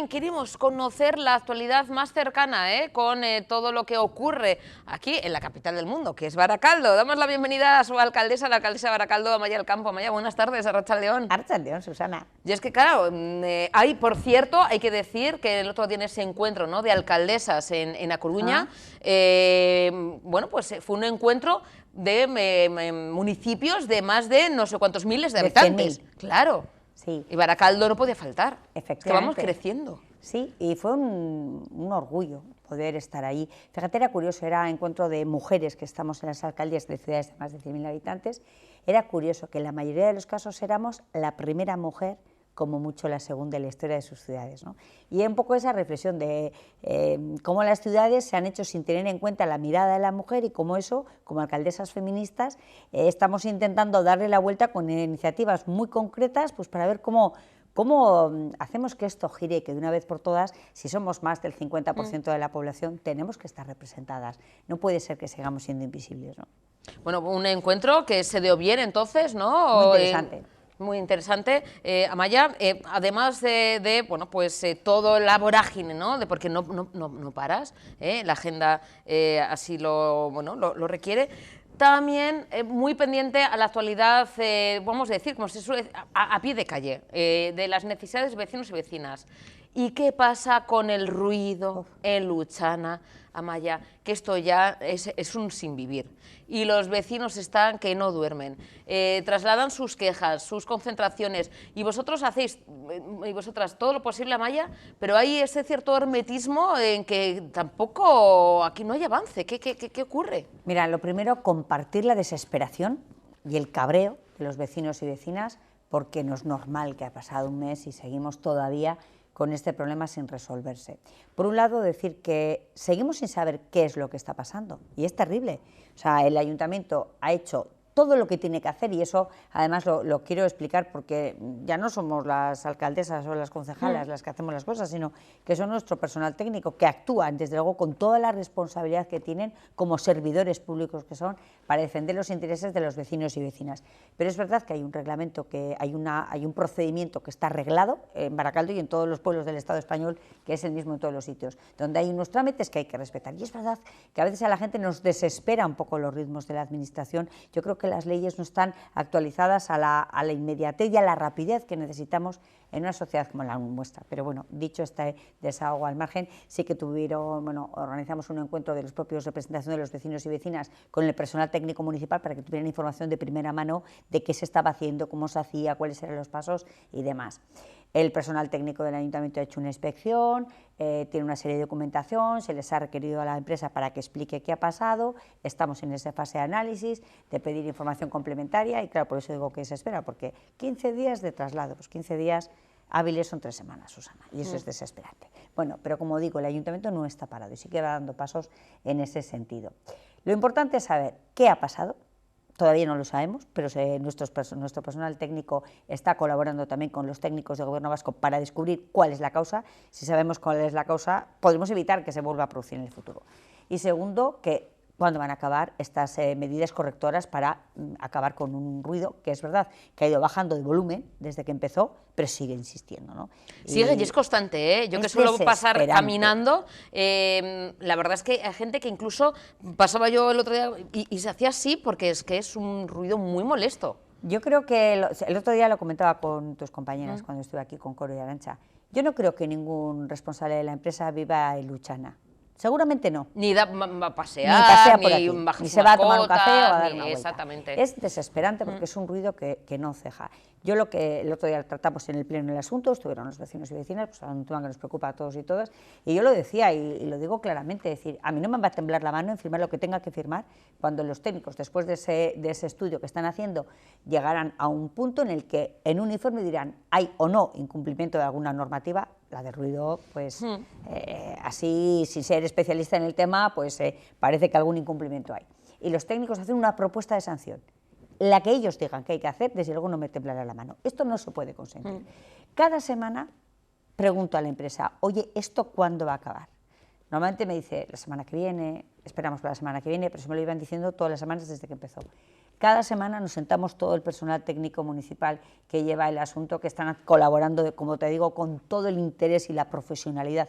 Queremos conocer la actualidad más cercana, con todo lo que ocurre aquí en la capital del mundo, que es Baracaldo. Damos la bienvenida a su alcaldesa, la alcaldesa de Baracaldo, Amaya del Campo. Amaya, buenas tardes, arratsaldeón. Arratsaldeón, Susana. Y es que, claro, por cierto, hay que decir que el otro día en ese encuentro, ¿no?, de alcaldesas en A Coruña, bueno, pues fue un encuentro de municipios de más de no sé cuántos miles de habitantes. 100.000. Claro. Sí. Y Baracaldo no podía faltar. Efectivamente. Es que vamos creciendo. Sí, y fue un orgullo poder estar ahí. Fíjate, era curioso, era encuentro de mujeres que estamos en las alcaldías de ciudades de más de 100.000 habitantes. Era curioso que en la mayoría de los casos éramos la primera mujer, como mucho la segunda en la historia de sus ciudades, ¿no? Y un poco esa reflexión de cómo las ciudades se han hecho sin tener en cuenta la mirada de la mujer y cómo eso, como alcaldesas feministas, estamos intentando darle la vuelta con iniciativas muy concretas, pues para ver cómo hacemos que esto gire y que de una vez por todas, si somos más del 50% de la población, tenemos que estar representadas. No puede ser que sigamos siendo invisibles, ¿no? Bueno, un encuentro que se dio bien entonces, ¿no? Muy interesante. Muy interesante, Amaya, además de bueno, pues todo la vorágine, ¿no?, de porque no paras, la agenda así bueno, lo requiere. También muy pendiente a la actualidad, vamos a decir, como se suele decir, a pie de calle, de las necesidades de vecinos y vecinas. ¿Y qué pasa con el ruido en Luchana, Amaya? Que esto ya es un sinvivir. Y los vecinos están que no duermen. Trasladan sus quejas, sus concentraciones. Y vosotros hacéis, y vosotras, todo lo posible, Amaya, pero hay ese cierto hermetismo en que tampoco aquí no hay avance. ¿Qué ocurre? Mira, lo primero, compartir la desesperación y el cabreo de los vecinos y vecinas, porque no es normal que ha pasado un mes y seguimos todavía con este problema sin resolverse. Por un lado, decir que seguimos sin saber qué es lo que está pasando, y es terrible. O sea, el ayuntamiento ha hecho todo lo que tiene que hacer, y eso además lo quiero explicar porque ya no somos las alcaldesas o las concejalas las que hacemos las cosas, sino que son nuestro personal técnico, que actúan desde luego con toda la responsabilidad que tienen como servidores públicos que son para defender los intereses de los vecinos y vecinas. Pero es verdad que hay un reglamento, que hay un procedimiento que está arreglado en Baracaldo y en todos los pueblos del Estado español, que es el mismo en todos los sitios, donde hay unos trámites que hay que respetar. Y es verdad que a veces a la gente nos desespera un poco los ritmos de la administración. Yo creo que las leyes no están actualizadas a la inmediatez y a la rapidez que necesitamos en una sociedad como la nuestra. Pero bueno, dicho este desahogo al margen, sí que organizamos un encuentro de los propios representación de los vecinos y vecinas con el personal técnico municipal para que tuvieran información de primera mano de qué se estaba haciendo, cómo se hacía, cuáles eran los pasos y demás. El personal técnico del ayuntamiento ha hecho una inspección, tiene una serie de documentación, se les ha requerido a la empresa para que explique qué ha pasado, estamos en esa fase de análisis, de pedir información complementaria, y claro, por eso digo que se espera, porque 15 días de traslado, pues 15 días hábiles son 3 semanas, Susana, y eso es desesperante. Bueno, pero como digo, el ayuntamiento no está parado y sí que va dando pasos en ese sentido. Lo importante es saber qué ha pasado. Todavía no lo sabemos, pero nuestro personal técnico está colaborando también con los técnicos del Gobierno vasco para descubrir cuál es la causa. Si sabemos cuál es la causa, podremos evitar que se vuelva a producir en el futuro. Y segundo, que cuándo van a acabar estas medidas correctoras para acabar con un ruido que es verdad que ha ido bajando de volumen desde que empezó, pero sigue insistiendo, ¿no? Sigue y es constante, ¿eh? Yo que suelo pasar caminando, la verdad es que hay gente que incluso pasaba yo el otro día y se hacía así porque es que es un ruido muy molesto. Yo creo que el otro día lo comentaba con tus compañeras cuando estuve aquí con Coro y Arantxa. Yo no creo que ningún responsable de la empresa viva en Luchana. Seguramente no. Ni va a pasear, ni pasea por aquí, baja ni se va a tomar un café o a dar una vuelta. Exactamente. Es desesperante porque es un ruido que no ceja. Yo el otro día tratamos en el pleno el asunto, estuvieron los vecinos y vecinas, pues un tema que nos preocupa a todos y todas, y yo lo decía y lo digo claramente, es decir, a mí no me va a temblar la mano en firmar lo que tenga que firmar cuando los técnicos, después de ese estudio que están haciendo, llegarán a un punto en el que en un informe dirán hay o no incumplimiento de alguna normativa. La de ruido, pues así, sin ser especialista en el tema, pues parece que algún incumplimiento hay. Y los técnicos hacen una propuesta de sanción. La que ellos digan que hay que hacer, desde luego no me temblará la mano. Esto no se puede consentir. Cada semana pregunto a la empresa, oye, ¿esto cuándo va a acabar? Normalmente me dice, la semana que viene, esperamos para la semana que viene, pero se me lo iban diciendo todas las semanas desde que empezó. Cada semana nos sentamos todo el personal técnico municipal que lleva el asunto, que están colaborando, como te digo, con todo el interés y la profesionalidad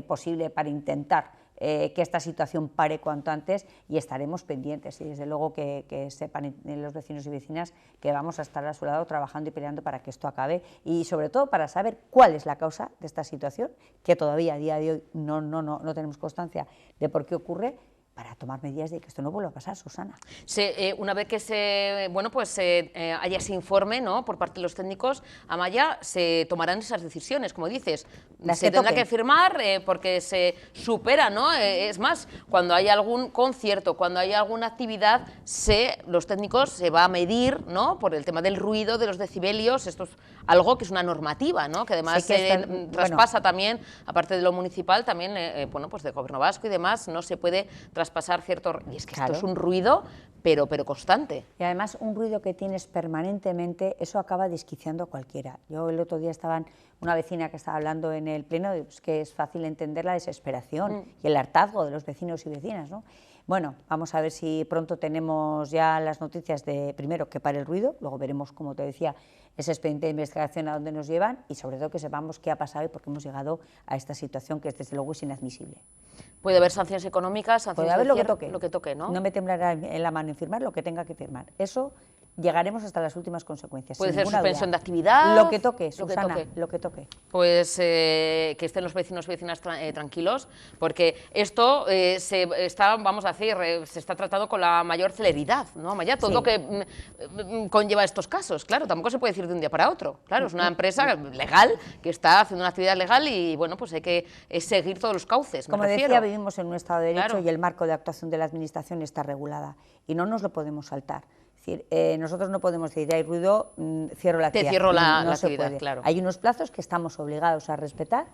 posible para intentar que esta situación pare cuanto antes, y estaremos pendientes, y desde luego que sepan los vecinos y vecinas que vamos a estar a su lado trabajando y peleando para que esto acabe, y sobre todo para saber cuál es la causa de esta situación, que todavía a día de hoy no tenemos constancia de por qué ocurre, para tomar medidas de que esto no vuelva a pasar, Susana. Una vez que haya ese informe, ¿no?, por parte de los técnicos, Amaya, se tomarán esas decisiones, como dices. Se tendrá que firmar porque se supera, ¿no? Es más, cuando hay algún concierto, cuando hay alguna actividad, los técnicos se va a medir, ¿no?, por el tema del ruido, de los decibelios. Esto es algo que es una normativa, ¿no?, que además traspasa también, aparte de lo municipal, también pues de Gobierno vasco y demás, no se puede traspasar cierto. Y es que esto es un ruido, pero constante. Y además un ruido que tienes permanentemente, eso acaba desquiciando a cualquiera. Yo el otro día una vecina que estaba hablando en el pleno, pues que es fácil entender la desesperación y el hartazgo de los vecinos y vecinas, ¿no? Bueno, vamos a ver si pronto tenemos ya las noticias de, primero, que pare el ruido, luego veremos, como te decía, ese expediente de investigación a dónde nos llevan, y sobre todo que sepamos qué ha pasado y por qué hemos llegado a esta situación, que desde luego es inadmisible. Puede haber sanciones económicas, sanciones puede haber lo que toque, ¿no? No me temblará en la mano en firmar lo que tenga que firmar. Eso llegaremos hasta las últimas consecuencias. Puede ser suspensión de actividad. Lo que toque, Susana, lo que toque. Pues que estén los vecinos y vecinas tranquilos, porque esto se está tratando con la mayor celeridad, ¿no, Amaya? Todo lo que conlleva estos casos. Claro, tampoco se puede decir de un día para otro. Claro, es una empresa legal que está haciendo una actividad legal y, bueno, pues hay que seguir todos los cauces. Como decía, vivimos en un Estado de Derecho y el marco de actuación de la Administración está regulada y no nos lo podemos saltar. Es decir, nosotros no podemos decir, hay ruido, cierro la actividad. Te cierro la actividad, claro. Hay unos plazos que estamos obligados a respetar,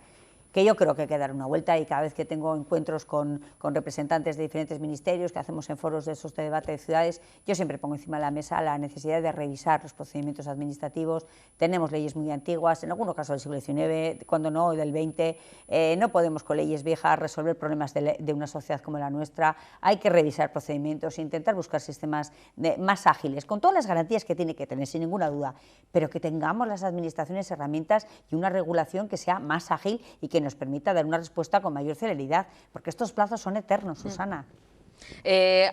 que yo creo que hay que dar una vuelta, y cada vez que tengo encuentros con representantes de diferentes ministerios, que hacemos en foros de esos de debate de ciudades, yo siempre pongo encima de la mesa la necesidad de revisar los procedimientos administrativos. Tenemos leyes muy antiguas, en algunos casos del siglo XIX, cuando no, del XX, no podemos con leyes viejas resolver problemas de una sociedad como la nuestra. Hay que revisar procedimientos, intentar buscar sistemas más ágiles, con todas las garantías que tiene que tener, sin ninguna duda, pero que tengamos las administraciones herramientas y una regulación que sea más ágil y que nos permita dar una respuesta con mayor celeridad, porque estos plazos son eternos, Susana.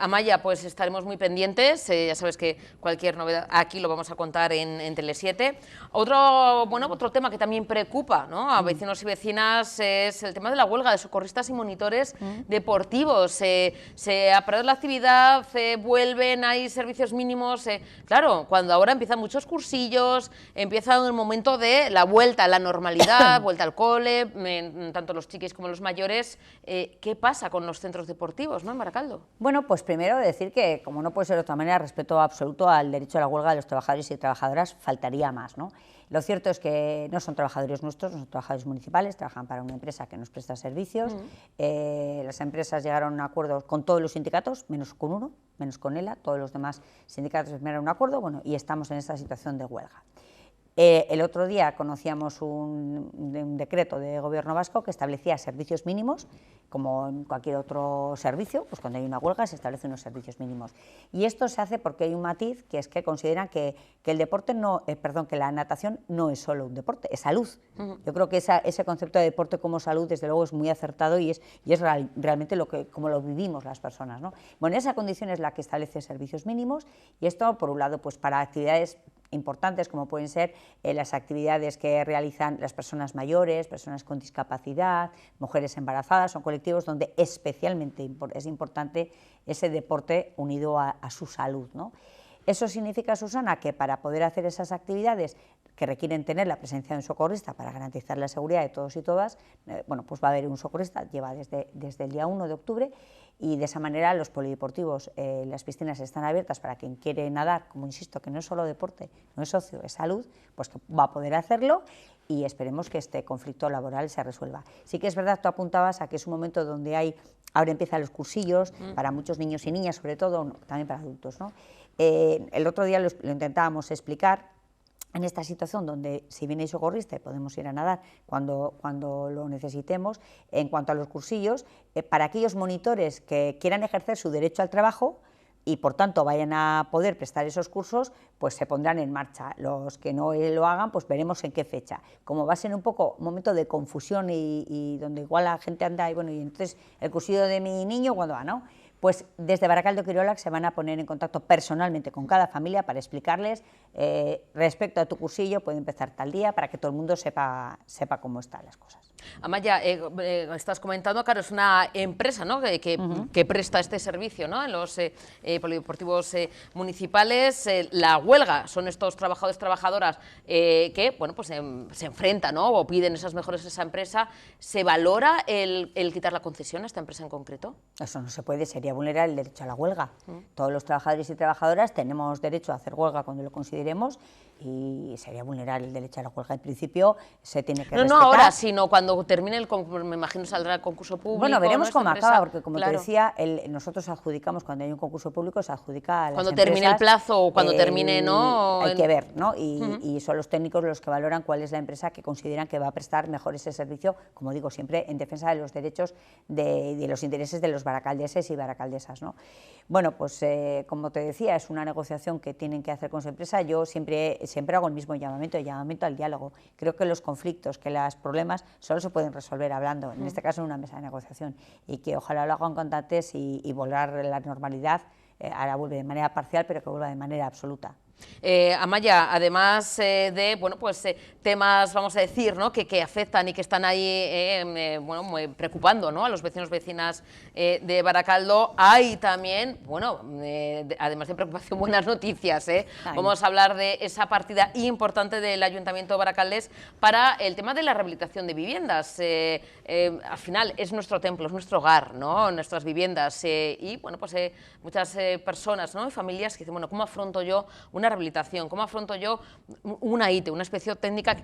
Amaya, pues estaremos muy pendientes, ya sabes que cualquier novedad aquí lo vamos a contar en Tele7. Otro tema que también preocupa, ¿no?, a vecinos y vecinas es el tema de la huelga de socorristas y monitores deportivos. Se ha parado la actividad, vuelven, hay servicios mínimos. Claro, cuando ahora empiezan muchos cursillos, empieza el momento de la vuelta a la normalidad, vuelta al cole, tanto los chiquis como los mayores. ¿Qué pasa con los centros deportivos, ¿no?, en Baracaldo? Bueno, pues primero decir que, como no puede ser de otra manera, respeto absoluto al derecho a la huelga de los trabajadores y trabajadoras, faltaría más, ¿no? Lo cierto es que no son trabajadores nuestros, no son trabajadores municipales, trabajan para una empresa que nos presta servicios. Las empresas llegaron a un acuerdo con todos los sindicatos, menos con uno, menos con ELA, todos los demás sindicatos firmaron un acuerdo, bueno, y estamos en esta situación de huelga. El otro día conocíamos un decreto de Gobierno vasco que establecía servicios mínimos, como en cualquier otro servicio, pues cuando hay una huelga se establecen unos servicios mínimos. Y esto se hace porque hay un matiz, que es que consideran que el deporte que la natación no es solo un deporte, es salud. Yo creo que ese concepto de deporte como salud, desde luego, es muy acertado y es realmente como lo vivimos las personas, ¿no? Bueno, esa condición es la que establece servicios mínimos, y esto, por un lado, pues para actividades importantes como pueden ser las actividades que realizan las personas mayores, personas con discapacidad, mujeres embarazadas, son colectivos donde especialmente es importante ese deporte unido a su salud, ¿no? Eso significa, Susana, que para poder hacer esas actividades que requieren tener la presencia de un socorrista para garantizar la seguridad de todos y todas, bueno, pues va a haber un socorrista, lleva desde el día 1 de octubre, y de esa manera los polideportivos, las piscinas están abiertas para quien quiere nadar, como insisto, que no es solo deporte, no es ocio, es salud, pues que va a poder hacerlo, y esperemos que este conflicto laboral se resuelva. Sí que es verdad, tú apuntabas a que es un momento donde ahora empiezan los cursillos, para muchos niños y niñas sobre todo, también para adultos, ¿no? El otro día lo intentábamos explicar. En esta situación donde, si viene el socorrista, podemos ir a nadar cuando lo necesitemos. En cuanto a los cursillos, para aquellos monitores que quieran ejercer su derecho al trabajo y por tanto vayan a poder prestar esos cursos, pues se pondrán en marcha. Los que no lo hagan, pues veremos en qué fecha. Como va a ser un poco un momento de confusión y donde igual la gente anda y bueno, y entonces el cursillo de mi niño, ¿cuándo va, no? Pues desde Baracaldo Quirolac se van a poner en contacto personalmente con cada familia para explicarles respecto a tu cursillo, puede empezar tal día, para que todo el mundo sepa cómo están las cosas. Amaya, estás comentando, claro, es una empresa, ¿no?, que presta este servicio, ¿no?, en los polideportivos municipales. La huelga son estos trabajadores, trabajadoras que, bueno, pues se enfrentan, ¿no?, o piden esas mejoras a esa empresa. ¿Se valora el quitar la concesión a esta empresa en concreto? Eso no se puede, sería vulnerar el derecho a la huelga. Todos los trabajadores y trabajadoras tenemos derecho a hacer huelga cuando lo consideremos y sería vulnerar el derecho a la huelga. En principio se tiene que respetar. No ahora, sino cuando termine el concurso, me imagino saldrá el concurso público. Bueno, veremos cómo acaba, porque como claro, te decía, nosotros adjudicamos, cuando hay un concurso público, se adjudica a las cuando empresas, termine el plazo o cuando termine, ¿no? Hay que ver, ¿no? Y son los técnicos los que valoran cuál es la empresa que consideran que va a prestar mejor ese servicio, como digo, siempre en defensa de los derechos de los intereses de los baracaldeses y baracaldesas, ¿no? Bueno, pues como te decía, es una negociación que tienen que hacer con su empresa. Yo siempre hago el mismo llamamiento al diálogo. Creo que los conflictos, que los problemas solo se pueden resolver hablando, en este caso en una mesa de negociación, y que ojalá lo hagan con antes y volver a la normalidad. Ahora vuelve de manera parcial, pero que vuelva de manera absoluta. Amaya, además de bueno, pues, temas, vamos a decir, ¿no?, que afectan y que están ahí bueno, preocupando, ¿no?, a los vecinos, vecinas de Baracaldo, hay también, bueno, además de preocupación, buenas noticias. Vamos a hablar de esa partida importante del Ayuntamiento de Baracaldes para el tema de la rehabilitación de viviendas. Al final es nuestro templo, es nuestro hogar, ¿no?, nuestras viviendas, y bueno, pues muchas personas, ¿no?, y familias que dicen, bueno, ¿cómo afronto yo una rehabilitación? ¿Cómo afronto yo una ITE, una inspección técnica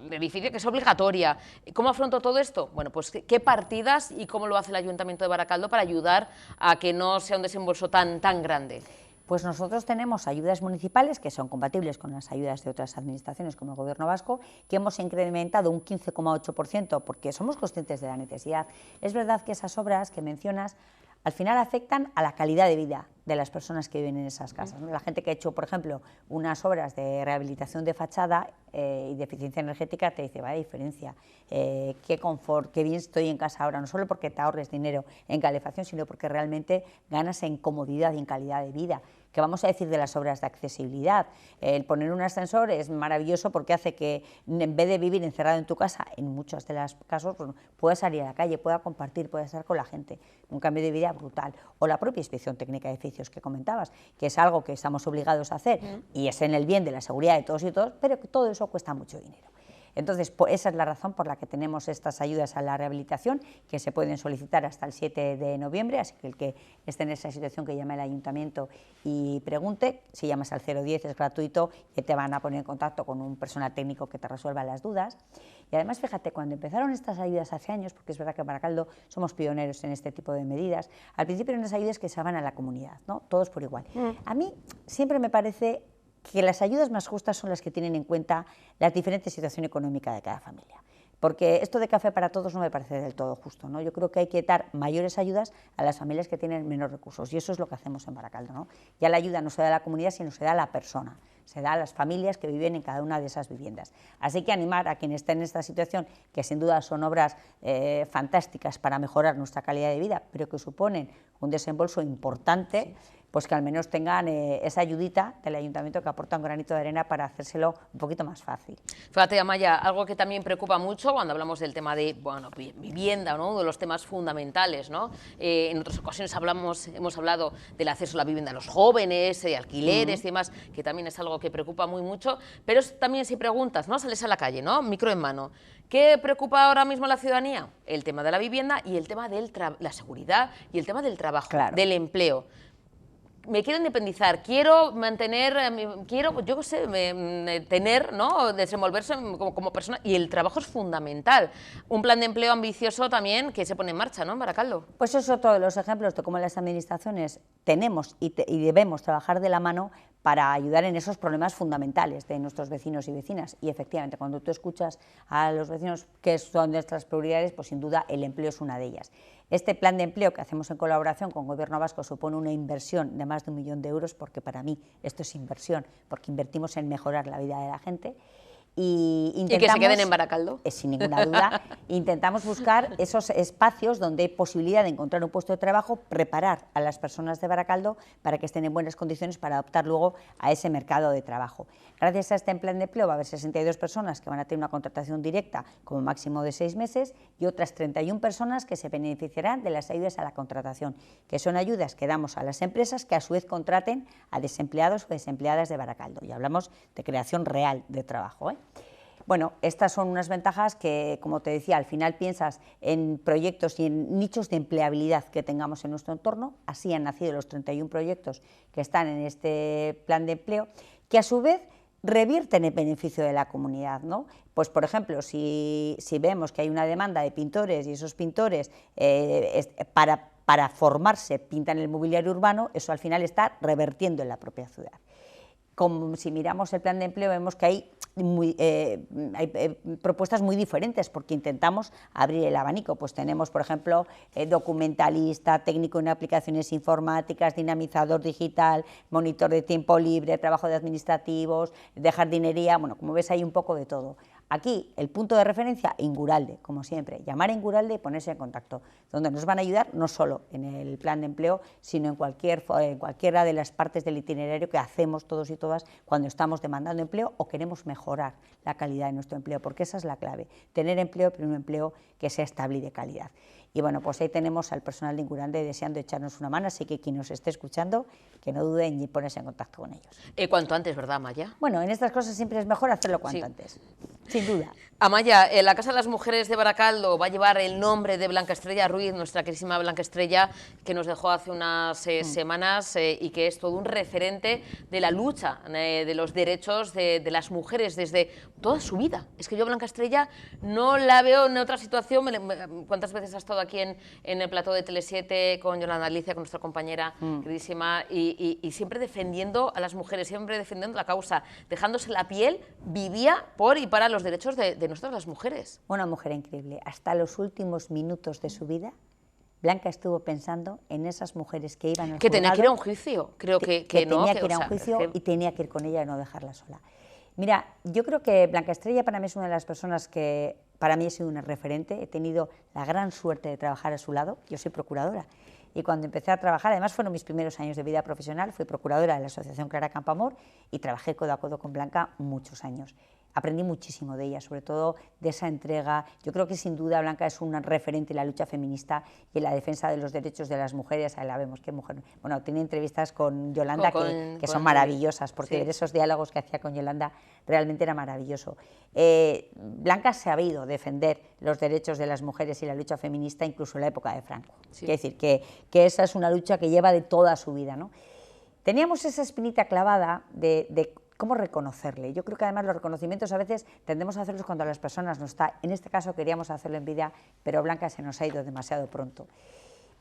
de edificio que es obligatoria? ¿Cómo afronto todo esto? Bueno, pues qué partidas y cómo lo hace el Ayuntamiento de Baracaldo para ayudar a que no sea un desembolso tan grande. Pues nosotros tenemos ayudas municipales que son compatibles con las ayudas de otras administraciones como el Gobierno vasco, que hemos incrementado un 15,8% porque somos conscientes de la necesidad. Es verdad que esas obras que mencionas al final afectan a la calidad de vida de las personas que viven en esas casas, ¿no? La gente que ha hecho, por ejemplo, unas obras de rehabilitación de fachada y de eficiencia energética te dice, vaya diferencia, qué confort, qué bien estoy en casa ahora, no solo porque te ahorres dinero en calefacción, sino porque realmente ganas en comodidad y en calidad de vida. ¿Qué vamos a decir de las obras de accesibilidad? El poner un ascensor es maravilloso porque hace que en vez de vivir encerrado en tu casa, en muchos de los casos, pues, puedas salir a la calle, puedas compartir, puedas estar con la gente. Un cambio de vida brutal. O la propia inspección técnica de edificios que comentabas, que es algo que estamos obligados a hacer y es en el bien de la seguridad de todos y todos, pero que todo eso cuesta mucho dinero. Entonces, pues esa es la razón por la que tenemos estas ayudas a la rehabilitación, que se pueden solicitar hasta el 7 de noviembre, así que el que esté en esa situación que llame al ayuntamiento y pregunte, si llamas al 010 es gratuito y te van a poner en contacto con un personal técnico que te resuelva las dudas. Y además, fíjate, cuando empezaron estas ayudas hace años, porque es verdad que en Baracaldo somos pioneros en este tipo de medidas, al principio eran unas ayudas que se daban a la comunidad, ¿no?, todos por igual. A mí siempre me parece que las ayudas más justas son las que tienen en cuenta la diferente situación económica de cada familia. Porque esto de café para todos no me parece del todo justo, ¿no? Yo creo que hay que dar mayores ayudas a las familias que tienen menos recursos, y eso es lo que hacemos en Baracaldo, ¿no? Ya la ayuda no se da a la comunidad, sino se da a la persona, se da a las familias que viven en cada una de esas viviendas. Así que animar a quien esté en esta situación, que sin duda son obras fantásticas para mejorar nuestra calidad de vida, pero que suponen un desembolso importante, sí, pues que al menos tengan esa ayudita del ayuntamiento que aporta un granito de arena para hacérselo un poquito más fácil. Fíjate, Amaya, algo que también preocupa mucho cuando hablamos del tema de, bueno, vivienda, ¿no?, uno de los temas fundamentales, ¿no? En otras ocasiones hemos hablado del acceso a la vivienda a los jóvenes, de alquileres y demás, que también es algo que preocupa mucho, pero también si preguntas, ¿no?, sales a la calle, ¿no?, micro en mano, ¿qué preocupa ahora mismo a la ciudadanía? El tema de la vivienda y el tema de la seguridad y el tema del trabajo, claro, del empleo. Me quiero independizar, quiero mantener, quiero, yo qué sé, tener, ¿no?, desenvolverse como persona, y el trabajo es fundamental. Un plan de empleo ambicioso también que se pone en marcha, ¿no?, en Baracaldo. Pues eso es otro de los ejemplos de cómo las administraciones tenemos y debemos trabajar de la mano para ayudar en esos problemas fundamentales de nuestros vecinos y vecinas. Y efectivamente, cuando tú escuchas a los vecinos qué son nuestras prioridades, pues sin duda el empleo es una de ellas. Este plan de empleo que hacemos en colaboración con el Gobierno vasco supone una inversión de más de 1 millón de euros, porque para mí esto es inversión, porque invertimos en mejorar la vida de la gente. Y que se queden en Baracaldo. Sin ninguna duda, intentamos buscar esos espacios donde hay posibilidad de encontrar un puesto de trabajo, preparar a las personas de Baracaldo para que estén en buenas condiciones para adaptar luego a ese mercado de trabajo. Gracias a este plan de empleo va a haber 62 personas que van a tener una contratación directa como máximo de 6 meses y otras 31 personas que se beneficiarán de las ayudas a la contratación, que son ayudas que damos a las empresas que a su vez contraten a desempleados o desempleadas de Baracaldo. Y hablamos de creación real de trabajo, ¿eh? Bueno, estas son unas ventajas que, como te decía, al final piensas en proyectos y en nichos de empleabilidad que tengamos en nuestro entorno. Así han nacido los 31 proyectos que están en este plan de empleo, que a su vez revierten en beneficio de la comunidad, ¿no? Pues, por ejemplo, si vemos que hay una demanda de pintores y esos pintores para formarse pintan el mobiliario urbano, eso al final está revertiendo en la propia ciudad. Como si miramos el plan de empleo vemos que hay propuestas muy diferentes, porque intentamos abrir el abanico. Pues tenemos, por ejemplo, documentalista, técnico en aplicaciones informáticas, dinamizador digital, monitor de tiempo libre, trabajo de administrativos, de jardinería. Bueno, como ves, hay un poco de todo. Aquí el punto de referencia, Inguralde, como siempre, llamar a Inguralde y ponerse en contacto, donde nos van a ayudar no solo en el plan de empleo, sino en cualquiera de las partes del itinerario que hacemos todos y todas cuando estamos demandando empleo o queremos mejorar la calidad de nuestro empleo, porque esa es la clave, tener empleo, pero un empleo que sea estable y de calidad. Y bueno, pues ahí tenemos al personal de Inguralde deseando echarnos una mano, así que quien nos esté escuchando, que no dude en ponerse en contacto con ellos. Cuanto antes, ¿verdad, Amaya? Bueno, en estas cosas siempre es mejor hacerlo cuanto antes, sin duda. Amaya, la Casa de las Mujeres de Baracaldo va a llevar el nombre de Blanca Estrella Ruiz, nuestra querísima Blanca Estrella, que nos dejó hace unas semanas y que es todo un referente de la lucha de los derechos de las mujeres desde toda su vida. Es que yo Blanca Estrella no la veo en otra situación. ¿Cuántas veces ha estado aquí en el plató de Tele7 con Yolanda Alicia, con nuestra compañera queridísima, y siempre defendiendo a las mujeres, siempre defendiendo la causa, dejándose la piel, vivía por y para los derechos de nosotras las mujeres? Una mujer increíble. Hasta los últimos minutos de su vida, Blanca estuvo pensando en esas mujeres que iban al que juzgado, tenía que ir a un juicio, creo que no. Tenía que ir a un juicio y tenía que ir con ella y no dejarla sola. Mira, yo creo que Blanca Estrella para mí es una de las personas que para mí ha sido una referente. He tenido la gran suerte de trabajar a su lado. Yo soy procuradora y cuando empecé a trabajar, además fueron mis primeros años de vida profesional, fui procuradora de la Asociación Clara Campoamor y trabajé codo a codo con Blanca muchos años. Aprendí muchísimo de ella, sobre todo de esa entrega. Yo creo que sin duda Blanca es un referente en la lucha feminista y en la defensa de los derechos de las mujeres. Ahí la vemos, qué mujer. Bueno, tenía entrevistas con Yolanda que son maravillosas, porque ver esos diálogos que hacía con Yolanda realmente era maravilloso. Blanca se ha sabido defender los derechos de las mujeres y la lucha feminista incluso en la época de Franco. Sí. Quiere decir que esa es una lucha que lleva de toda su vida, ¿no? Teníamos esa espinita clavada de cómo reconocerle. Yo creo que además los reconocimientos a veces tendemos a hacerlos cuando las personas no están. En este caso queríamos hacerlo en vida, pero Blanca se nos ha ido demasiado pronto.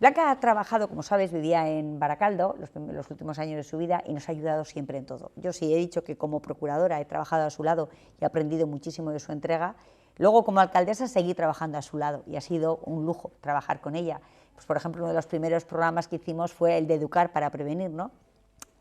Blanca ha trabajado, como sabes, vivía en Baracaldo los últimos años de su vida y nos ha ayudado siempre en todo. Yo sí he dicho que como procuradora he trabajado a su lado y he aprendido muchísimo de su entrega. Luego, como alcaldesa, seguí trabajando a su lado y ha sido un lujo trabajar con ella. Pues, por ejemplo, uno de los primeros programas que hicimos fue el de Educar para Prevenir, ¿no?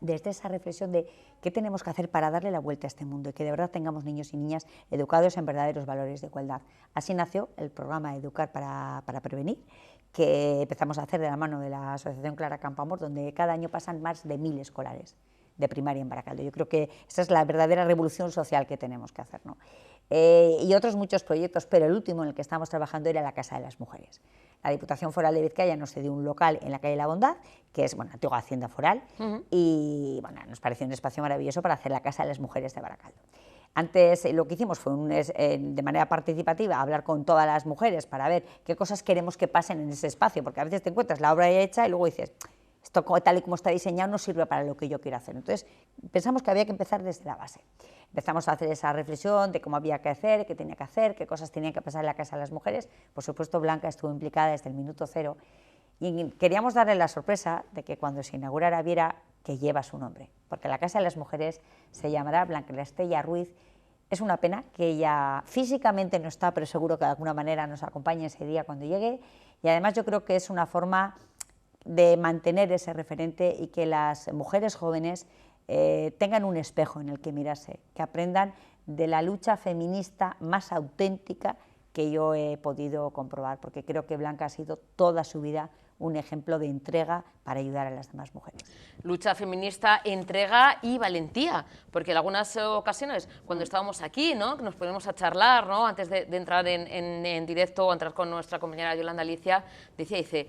Desde esa reflexión de qué tenemos que hacer para darle la vuelta a este mundo y que de verdad tengamos niños y niñas educados en verdaderos valores de igualdad. Así nació el programa Educar para Prevenir, que empezamos a hacer de la mano de la Asociación Clara Campoamor, donde cada año pasan más de 1000 escolares de primaria en Baracaldo. Yo creo que esa es la verdadera revolución social que tenemos que hacer, ¿no? Y otros muchos proyectos, pero el último en el que estamos trabajando era la Casa de las Mujeres. La Diputación Foral de Vizcaya nos cedió un local en la calle La Bondad, que es antigua Hacienda Foral, y nos pareció un espacio maravilloso para hacer la Casa de las Mujeres de Baracaldo. Antes lo que hicimos fue de manera participativa hablar con todas las mujeres para ver qué cosas queremos que pasen en ese espacio, porque a veces te encuentras la obra ya hecha y luego dices, esto tal y como está diseñado no sirve para lo que yo quiero hacer. Entonces pensamos que había que empezar desde la base. Empezamos a hacer esa reflexión de cómo había que hacer, qué tenía que hacer, qué cosas tenían que pasar en la Casa de las Mujeres. Por supuesto, Blanca estuvo implicada desde el minuto cero y queríamos darle la sorpresa de que cuando se inaugurara viera que lleva su nombre, porque la Casa de las Mujeres se llamará Blanca Estrella Ruiz. Es una pena que ella físicamente no está, pero seguro que de alguna manera nos acompañe ese día cuando llegue, y además yo creo que es una forma de mantener ese referente y que las mujeres jóvenes tengan un espejo en el que mirarse, que aprendan de la lucha feminista más auténtica que yo he podido comprobar, porque creo que Blanca ha sido toda su vida un ejemplo de entrega para ayudar a las demás mujeres. Lucha feminista, entrega y valentía, porque en algunas ocasiones, cuando estábamos aquí, ¿no?, que nos ponemos a charlar, ¿no?, antes de entrar en directo o entrar con nuestra compañera Yolanda Alicia, dice,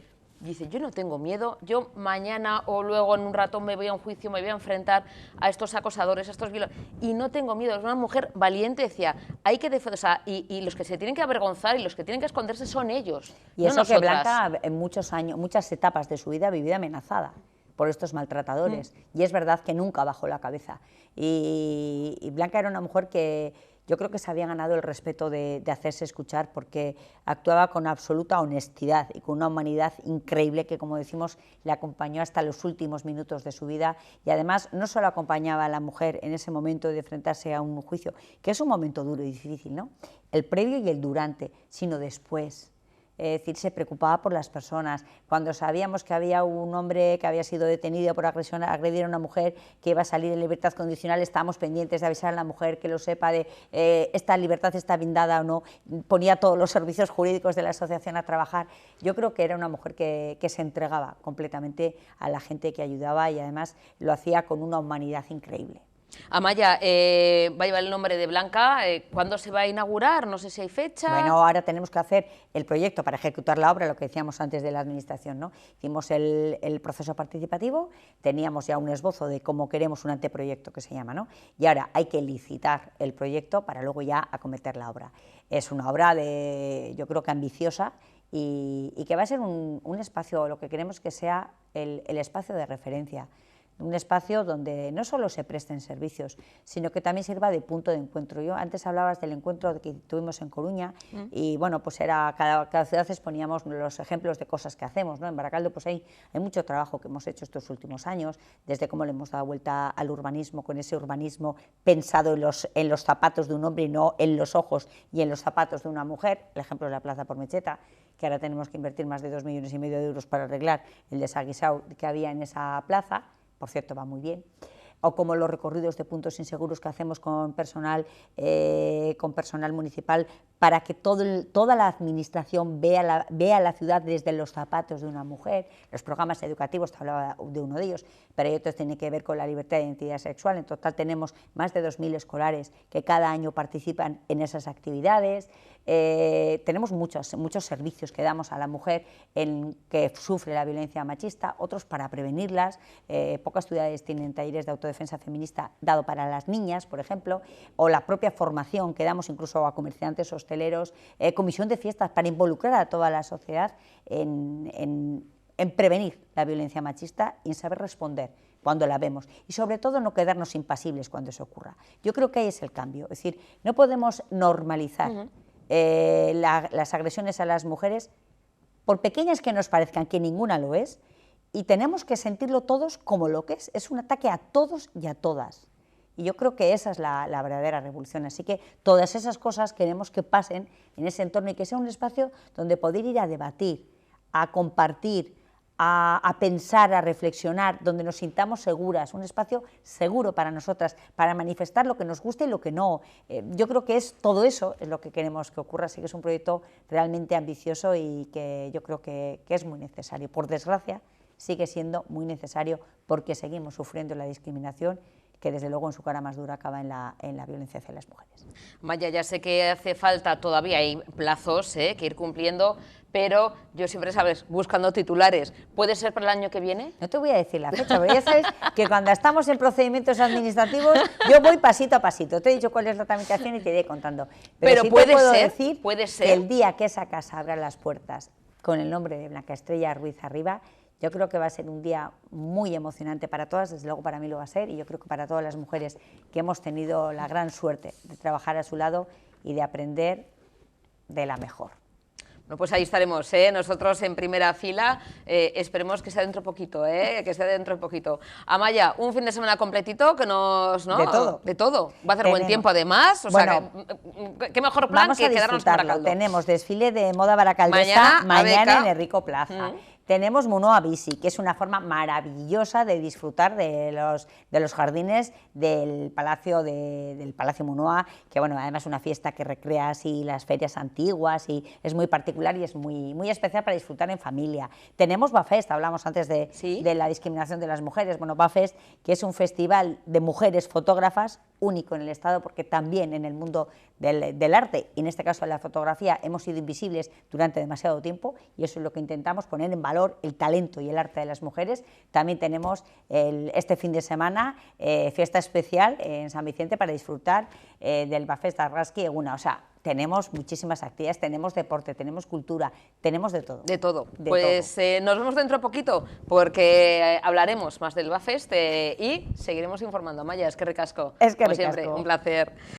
yo no tengo miedo, yo mañana o luego en un rato me voy a un juicio, me voy a enfrentar a estos acosadores, a estos violadores, y no tengo miedo. Es una mujer valiente, decía, hay que defender, o sea, y los que se tienen que avergonzar y los que tienen que esconderse son ellos, y no eso nosotras. Que Blanca en muchas etapas de su vida ha vivido amenazada por estos maltratadores, y es verdad que nunca bajó la cabeza, y Blanca era una mujer que yo creo que se había ganado el respeto de hacerse escuchar, porque actuaba con absoluta honestidad y con una humanidad increíble que, como decimos, le acompañó hasta los últimos minutos de su vida, y además no solo acompañaba a la mujer en ese momento de enfrentarse a un juicio, que es un momento duro y difícil, ¿no?, el previo y el durante, sino después. Es decir, se preocupaba por las personas. Cuando sabíamos que había un hombre que había sido detenido por agredir a una mujer que iba a salir en libertad condicional, estábamos pendientes de avisar a la mujer que lo sepa de esta libertad está blindada o no, ponía todos los servicios jurídicos de la asociación a trabajar. Yo creo que era una mujer que se entregaba completamente a la gente que ayudaba, y además lo hacía con una humanidad increíble. Amaya, va a llevar el nombre de Blanca, ¿cuándo se va a inaugurar? No sé si hay fecha. Bueno, ahora tenemos que hacer el proyecto para ejecutar la obra, lo que decíamos antes de la administración, ¿no? Hicimos el proceso participativo, teníamos ya un esbozo de cómo queremos un anteproyecto que se llama, ¿no?, y ahora hay que licitar el proyecto para luego ya acometer la obra. Es una obra yo creo que ambiciosa, y que va a ser un espacio, lo que queremos que sea el espacio de referencia, un espacio donde no solo se presten servicios, sino que también sirva de punto de encuentro. Yo antes hablabas del encuentro que tuvimos en Coruña, y bueno, pues cada ciudad exponíamos los ejemplos de cosas que hacemos, ¿no? En Baracaldo pues hay mucho trabajo que hemos hecho estos últimos años, desde cómo le hemos dado vuelta al urbanismo, con ese urbanismo pensado en los zapatos de un hombre y no en los ojos y en los zapatos de una mujer. El ejemplo de la Plaza Pormecheta, que ahora tenemos que invertir más de 2,5 millones de euros para arreglar el desaguisado que había en esa plaza. Por cierto, va muy bien. O como los recorridos de puntos inseguros que hacemos con personal municipal, para que toda la administración vea la ciudad desde los zapatos de una mujer. Los programas educativos, te hablaba de uno de ellos, pero hay otros que tienen que ver con la libertad de identidad sexual. En total tenemos más de 2.000 escolares que cada año participan en esas actividades. Tenemos muchos servicios que damos a la mujer que sufre la violencia machista, otros para prevenirlas. Pocas ciudades tienen talleres de autodefensa feminista dado para las niñas, por ejemplo, o la propia formación que damos incluso a comerciantes, hosteleros, comisión de fiestas, para involucrar a toda la sociedad en prevenir la violencia machista y en saber responder cuando la vemos, y sobre todo no quedarnos impasibles cuando eso ocurra. Yo creo que ahí es el cambio, es decir, no podemos normalizar las agresiones a las mujeres, por pequeñas que nos parezcan, que ninguna lo es, y tenemos que sentirlo todos como lo que es un ataque a todos y a todas. Y yo creo que esa es la verdadera revolución. Así que todas esas cosas queremos que pasen en ese entorno, y que sea un espacio donde poder ir a debatir, a compartir, a pensar, a reflexionar, donde nos sintamos seguras, un espacio seguro para nosotras, para manifestar lo que nos gusta y lo que no. Yo creo que todo eso es lo que queremos que ocurra, así que es un proyecto realmente ambicioso y que yo creo que es muy necesario. Por desgracia, sigue siendo muy necesario, porque seguimos sufriendo la discriminación, que desde luego en su cara más dura acaba en la violencia hacia las mujeres. Maya, ya sé que hace falta, todavía hay plazos que ir cumpliendo, pero yo siempre, sabes, buscando titulares. ¿Puede ser para el año que viene? No te voy a decir la fecha, pero ya sabes que cuando estamos en procedimientos administrativos yo voy pasito a pasito. Te he dicho cuál es la tramitación y te iré contando. Pero sí puede te puedo ser, decir puede ser que el día que esa casa abra las puertas con el nombre de Blanca Estrella Ruiz arriba, yo creo que va a ser un día muy emocionante para todas, desde luego para mí lo va a ser, y yo creo que para todas las mujeres que hemos tenido la gran suerte de trabajar a su lado y de aprender de la mejor. Bueno, pues ahí estaremos, nosotros en primera fila, esperemos que sea dentro de poquito, que sea dentro de poquito. Amaya, un fin de semana completito que nos... ¿no? De todo. De todo. Va a hacer buen tiempo además, o bueno, sea, qué mejor plan vamos que a quedarnos con Baracaldo. Tenemos desfile de moda baracaldesa mañana en Enrico Plaza. Tenemos Munoa Bici, que es una forma maravillosa de disfrutar de los jardines del Palacio Munoa, que bueno, además es una fiesta que recrea así las ferias antiguas y es muy particular y es muy especial para disfrutar en familia. Tenemos Bafest, hablamos antes de la discriminación de las mujeres. Bueno, Bafest, que es un festival de mujeres fotógrafas único en el Estado, porque también en el mundo del arte, y en este caso de la fotografía, hemos sido invisibles durante demasiado tiempo, y eso es lo que intentamos, poner en valor el talento y el arte de las mujeres. También tenemos este fin de semana fiesta especial en San Vicente para disfrutar del Bafest Argazki Eguna. O sea, tenemos muchísimas actividades, tenemos deporte, tenemos cultura, tenemos de todo. De todo. Pues nos vemos dentro de poquito, porque hablaremos más del Bafest y seguiremos informando. Amaya, es que ricasco. Es que como ricasco. siempre, un placer.